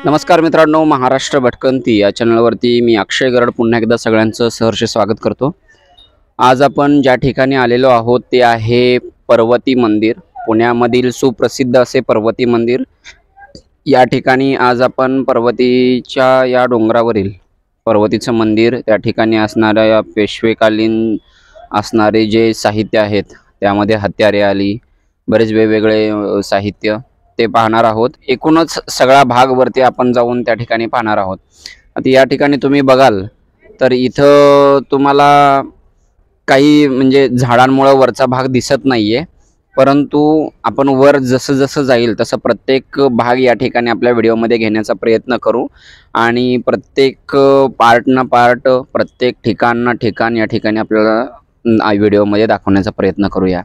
नमस्कार मित्रांनो, महाराष्ट्र भटकंती या चॅनलवरती मी अक्षय गरड पुन्हा एकदा सगळ्यांचं सहर्ष स्वागत करतो। आज आपण ज्या ठिकाणी आलेलो आहोत ते आहे पर्वती मंदिर, पुण्यामधील सुप्रसिद्ध असे पर्वती मंदिर। या ठिकाणी आज आपण पर्वतीच्या या डोंगरावरील पर्वतीचं मंदिर, त्या ठिकाणी असणाऱ्या पेशवेकालीन असणारे जे साहित्य आहेत, त्यामध्ये हत्यारे आली, बरेच वेगवेगळे साहित्य ते पाहणार आहोत। एकूणच सगळा भाग वरती आपण जाऊन त्या ठिकाणी पाहणार आहोत। आता या ठिकाणी तुम्ही बघाल तर इथं तुम्हाला काही म्हणजे झाडांमुळे वरचा भाग दिसत नाहीये, परंतु आपण वर जसं जसं जाईल तसं प्रत्येक भाग या ठिकाणी आपल्या व्हिडिओमध्ये घेण्याचा प्रयत्न करू आणि प्रत्येक पार्ट ना पार्ट, प्रत्येक ठिकाण ना ठिकाण या ठिकाणी आपल्याला व्हिडिओमध्ये दाखवण्याचा प्रयत्न करूया।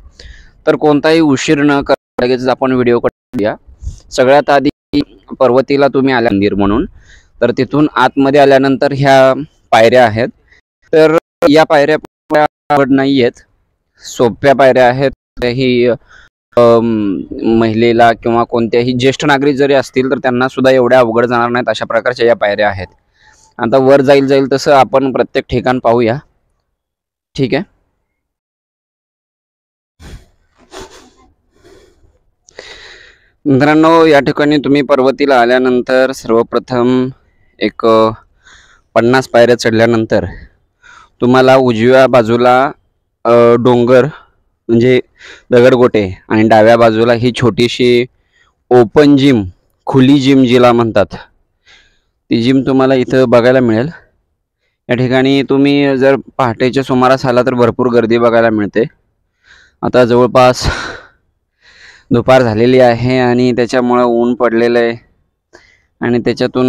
तर कोणताही उशीर न करता लगेच आपण व्हिडिओ करूया। सगळ्यात आधी पर्वतीला तुम्ही आल्या मंदिर म्हणून, तर तिथून आतमध्ये आल्यानंतर ह्या पायऱ्या आहेत। तर या पायऱ्या अवघड नाही आहेत, सोप्या पायऱ्या आहेत। ही महिलेला किंवा कोणत्याही ज्येष्ठ नागरिक जरी असतील तर त्यांना सुद्धा एवढ्या अवघड जाणार नाहीत, अशा प्रकारच्या या पायऱ्या आहेत। आता वर जाईल तसं आपण प्रत्येक ठिकाण पाहूया, ठीक आहे। मित्रांनो, या ठिकाणी तुम्ही पर्वतीला आल्यानंतर सर्वप्रथम एक 50 पायऱ्या चढल्यानंतर तुम्हाला उजव्या बाजूला डोंगर म्हणजे दगडगोटे आणि डाव्या बाजूला ही छोटीशी ओपन जिम, खुली जिम जिला म्हणतात, ती जिम तुम्हाला इथं बघायला मिळेल। या ठिकाणी तुम्ही जर पहाटेच्या सुमारास आला तर भरपूर गर्दी बघायला मिळते। आता जवळपास दुपार झालेली आहे आणि त्याच्यामुळे ऊन पडलेलं आहे आणि त्याच्यातून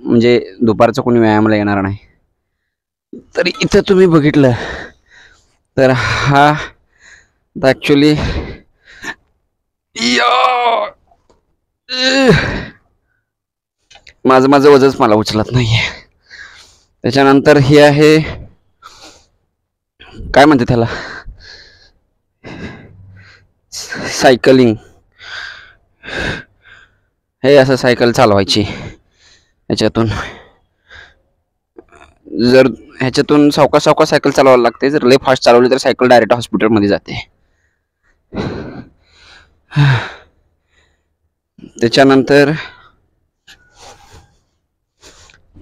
म्हणजे दुपारचा कोणी व्यायामाला येणार नाही। तरी इथं तुम्ही बघितलं तर हा ॲक्च्युली माझं वजनच मला उचलत नाहीये। त्याच्यानंतर हे आहे, काय म्हणते त्याला, सायकलिंग। हे असं सायकल चालवायची ह्याच्यातून, जर ह्याच्यातून सावकाश सावकाश सायकल चालवायला लागते। जर लय फास्ट चालवली तर सायकल डायरेक्ट हॉस्पिटलमध्ये जाते। त्याच्यानंतर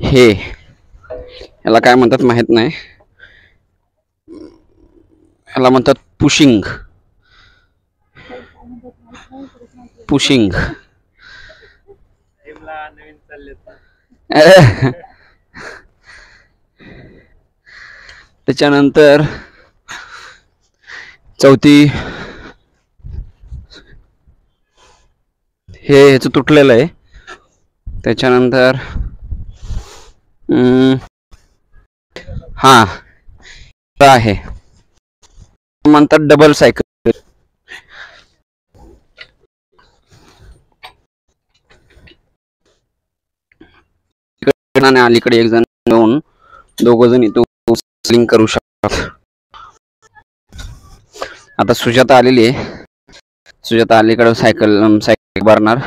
हे याला काय म्हणतात माहित नाही, याला म्हणतात पुशिंग। पुशिंग त्याच्यानंतर चौथी हे ह्याचं तुटलेलं आहे। त्याच्यानंतर हा आहे म्हणतात डबल सायकल। आणि अलीकडे एक जण येऊन दोघ जण इथं स्लिंग करू शकतात। आता सुजाता आलेली आहे, सुजाता अलीकडे सायकल भरणार।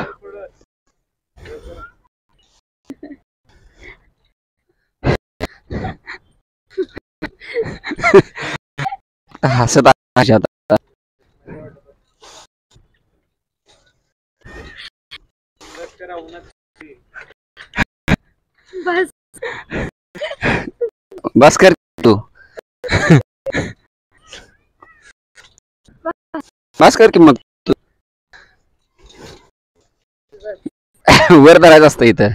हसत बस बस कर तू, बस कर की मग तू वर धरायचं असतं इथं।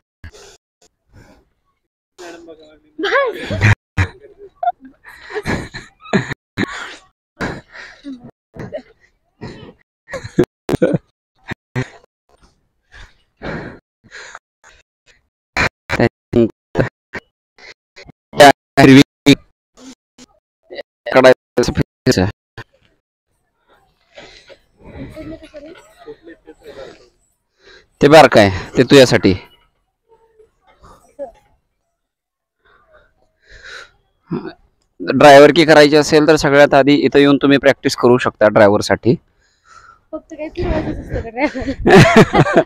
ते बार काय ते तुझ्यासाठी। ड्रायव्हर की करायची असेल तर सगळ्यात आधी इथं येऊन तुम्ही प्रॅक्टिस करू शकता ड्रायव्हर साठी। फक्त काही फिरवायचं असतं का ड्रायव्हर?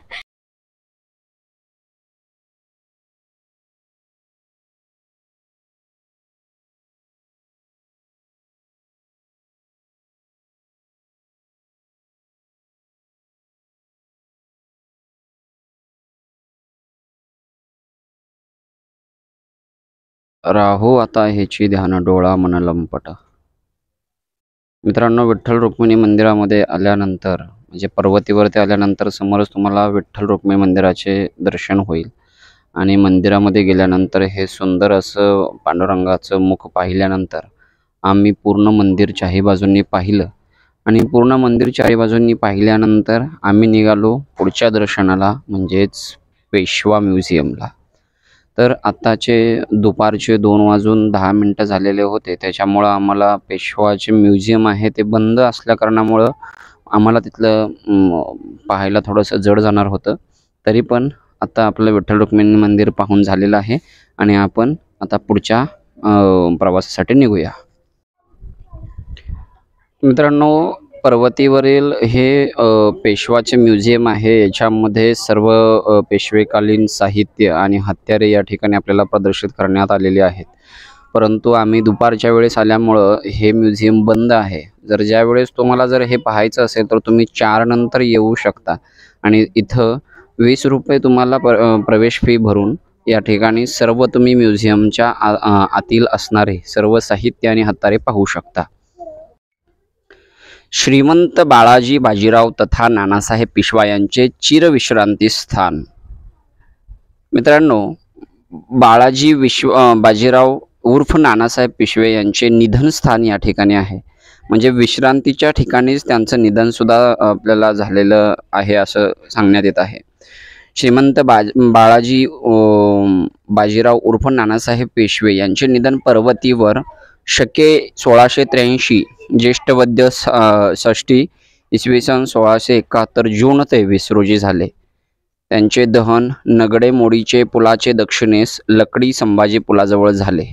राहो आता ह्याची ध्यान डोळा मन लंपट. मित्रांनो, विठ्ठल रुक्मिणी मंदिरामध्ये आल्यानंतर म्हणजे पर्वतीवरती आल्यानंतर समोरच तुम्हाला विठ्ठल रुक्मिणी मंदिराचे दर्शन होईल. आणि मंदिरामध्ये गेल्यानंतर हे सुंदर असं पांडुरंगाचं मुख पाहिल्यानंतर आम्ही पूर्ण मंदिर चारी बाजूंनी पाहिलं. आणि पूर्ण मंदिर चारी बाजूंनी पाहिल्यानंतर आम्ही निघालो पुढच्या दर्शनाला, म्हणजेच पेशवा म्युझियमला. तर आत्ताचे दुपारचे 2:10 झालेले होते, त्याच्यामुळं आम्हाला पेशवाचे म्युझियम आहे ते बंद असल्याकारणामुळं आम्हाला तिथलं पाहायला थोडंसं जड जाणार होतं. तरी पण आता आपलं विठ्ठल रुक्मिणी मंदिर पाहून झालेलं आहे आणि आपण आता पुढच्या प्रवासासाठी निघूया. मित्रांनो, पर्वतीवरील हे पेशवाचे म्युझियम आहे. याच्यामध्ये सर्व पेशवेकालीन साहित्य आणि हत्यारे या ठिकाणी आपल्याला प्रदर्शित करण्यात आलेले आहेत. परंतु आम्ही दुपारच्या वेळेस आल्यामुळं हे म्युझियम बंद आहे. जर ज्यावेळेस तुम्हाला जर हे पाहायचं असेल तर तुम्ही 4 नंतर येऊ शकता. आणि इथं 20 रुपये तुम्हाला प्रवेश फी भरून या ठिकाणी सर्व तुम्ही म्युझियमच्या आतील असणारे सर्व साहित्य आणि हत्यारे पाहू शकता. श्रीमंत बाळाजी बाजीराव तथा नानासाहेब पेशवा यांचे चिरविश्रांती स्थान. मित्रांनो, बाळाजी बाजीराव उर्फ नानासाहेब पेशवे यांचे निधन स्थान या ठिकाणी आहे. म्हणजे विश्रांतीच्या ठिकाणीच त्यांचं निधन सुद्धा आपल्याला झालेलं आहे असं सांगण्यात येत आहे. श्रीमंत बाळाजी बाजीराव उर्फ नानासाहेब पेशवे यांचे निधन पर्वतीवर शके 1683 ज्येष्ठ वद्य षष्टी इसवी सन 1671 जून 23 रोजी झाले. त्यांचे दहन नगडे मोडीचे पुलाचे दक्षिणेस लकडी संभाजी पुलाजवळ झाले.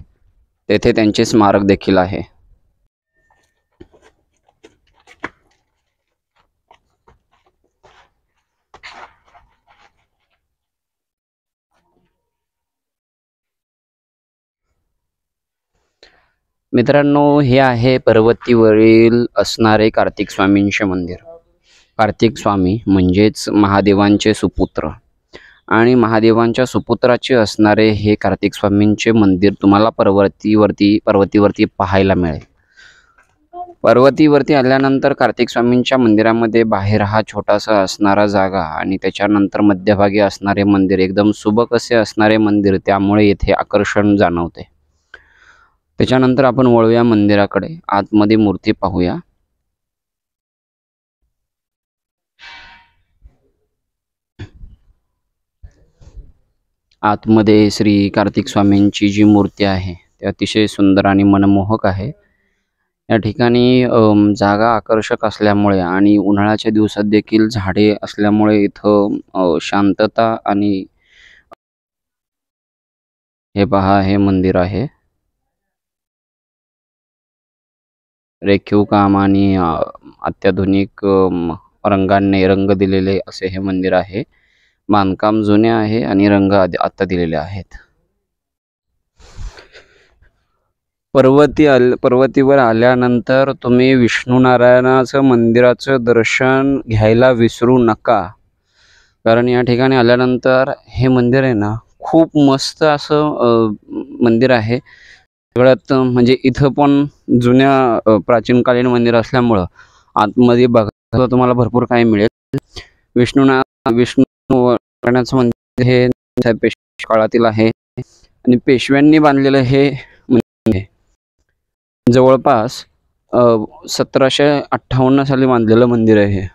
तेथे त्यांचे स्मारक देखील आहे. मित्रांनो, हे आहे पर्वतीवरील असणारे कार्तिक स्वामींचे मंदिर. कार्तिक स्वामी म्हणजेच महादेवांचे सुपुत्र आणि महादेवांच्या सुपुत्राचे असणारे हे कार्तिक स्वामींचे मंदिर तुम्हाला पर्वतीवरती पाहायला मिळेल. पर्वतीवरती आल्यानंतर कार्तिक स्वामींच्या मंदिरामध्ये बाहेर हा छोटासा असणारा जागा आणि त्याच्यानंतर मध्यभागी असणारे मंदिर, एकदम सुबक असे असणारे मंदिर, त्यामुळे येथे आकर्षण जाणवते. त्याच्यानंतर आपण वळूया मंदिराकडे, आतमध्ये मूर्ती पाहूया. आतमध्ये श्री कार्तिक स्वामींची जी मूर्ती आहे ती अतिशय सुंदर आणि मनमोहक आहे. या ठिकाणी जागा आकर्षक असल्यामुळे आणि उन्हाळ्याच्या दिवसात देखील झाडे असल्यामुळे इथं शांतता आणि हे पहा, हे मंदिर आहे. रेखीव काम आणि अत्याधुनिक रंगांनी रंग दिलेले असे हे मंदिर आहे. बांधकाम जुने आहे आणि रंग आता दिलेले आहेत. पर्वतीवर आल्यानंतर तुम्ही विष्णू नारायणाचं मंदिराचं दर्शन घ्यायला विसरू नका, कारण या ठिकाणी आल्यानंतर हे मंदिर आहे ना, खूप मस्त असं मंदिर आहे. सगळ्यात म्हणजे इथं पण जुन्या प्राचीनकालीन मंदिर असल्यामुळं आतमध्ये बघायला तुम्हाला भरपूर काही मिळेल. विष्णू नारायणाचं मंदिर हे पेशवा काळातील आहे आणि पेशव्यांनी बांधलेलं हे मंदिर आहे. जवळपास 1758 साली बांधलेलं मंदिर आहे.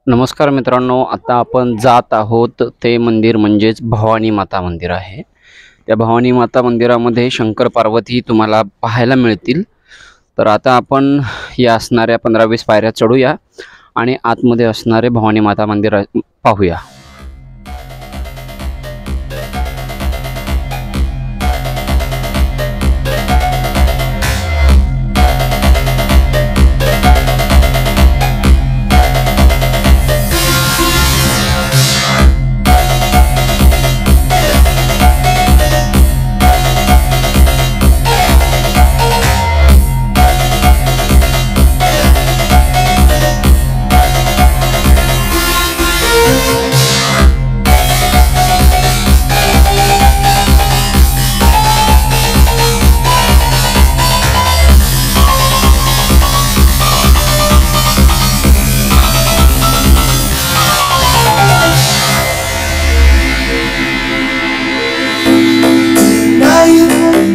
नमस्कार मित्रांनो, आता आपण जात आहोत ते मंदिर म्हणजेच भवानी माता मंदिर आहे. त्या भवानी माता मंदिरामध्ये शंकर पार्वती तुम्हाला पाहायला मिळतील. तर आता आपण या असणाऱ्या 15-20 पायऱ्या चढूया आणि आतमध्ये असणारे भवानी माता मंदिर पाहूया.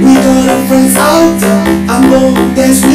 We gonna friends out. I'm gonna dance